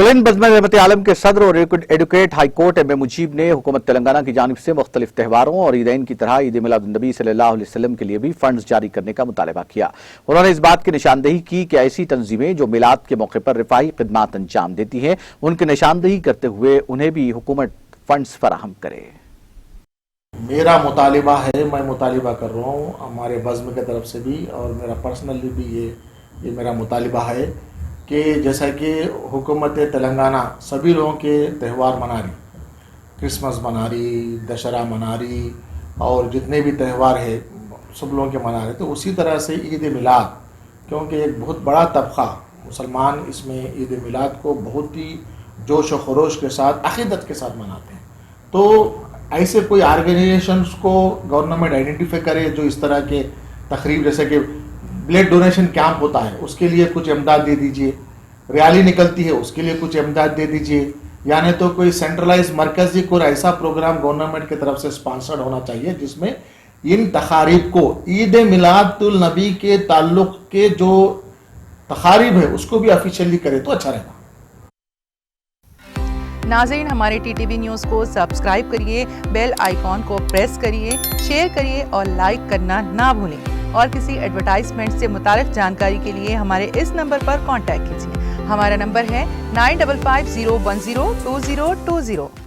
बुलंद बज़्म रहमत आलम के सदर और advocate high court M A Mujeeb ने हुकूमत तेलंगाना की जानिब से मुख्तलिफ त्यौहारों और ईदैन की तरह ईद मिलादुन्नबी सल्लल्लाहु अलैहि वसल्लम के लिए भी फंड्स जारी करने का मुतालबा किया। उन्होंने इस बात की निशानदही की कि ऐसी तंजीमें जो मिलाद के मौके पर रिफाही खिदमात अंजाम देती हैं, उनकी निशानदही करते हुए उन्हें भी हुकूमत फंड्स फराहम करे। मेरा मुतालिबा है, मैं मुतालिबा कर रहा हूँ हमारे बज़्म की तरफ से भी, और मेरा पर्सनली भी ये मेरा मुतालिबा है कि जैसा कि हुकूमत तेलंगाना सभी लोगों के त्यौहार मना रही, क्रिसमस मना रही, दशहरा मना रही, और जितने भी त्यौहार है सब लोगों के मना रहे, तो उसी तरह से ईद मिलाद, क्योंकि एक बहुत बड़ा तबका मुसलमान इसमें ईद मिलाद को बहुत ही जोश और खरोश के साथ अक़ीदत के साथ मनाते हैं। तो ऐसे कोई ऑर्गेनाइजेशंस को गवर्नमेंट आइडेंटिफाई करे जो इस तरह के तकरीब, जैसे कि ब्लड डोनेशन कैंप होता है उसके लिए कुछ इमदाद दे दीजिए, रैली निकलती है उसके लिए कुछ इमदाद दे दीजिए, यानी तो कोई सेंट्रलाइज मरकजी कोई ऐसा प्रोग्राम गवर्नमेंट की तरफ से स्पॉन्सर्ड होना चाहिए जिसमें इन तकारीब को, ईद मिलादुल नबी के ताल्लुक के जो तकारीब है उसको भी ऑफिशियली करे तो अच्छा रहेगा। नाज़रीन, हमारे टीटीवी न्यूज़ को सब्सक्राइब करिए, बेल आइकॉन को प्रेस करिए, शेयर करिए और लाइक करना ना भूलें। और किसी एडवर्टाइजमेंट से मुताल्लिक़ जानकारी के लिए हमारे इस नंबर पर कांटेक्ट कीजिए। हमारा नंबर है 9550102020।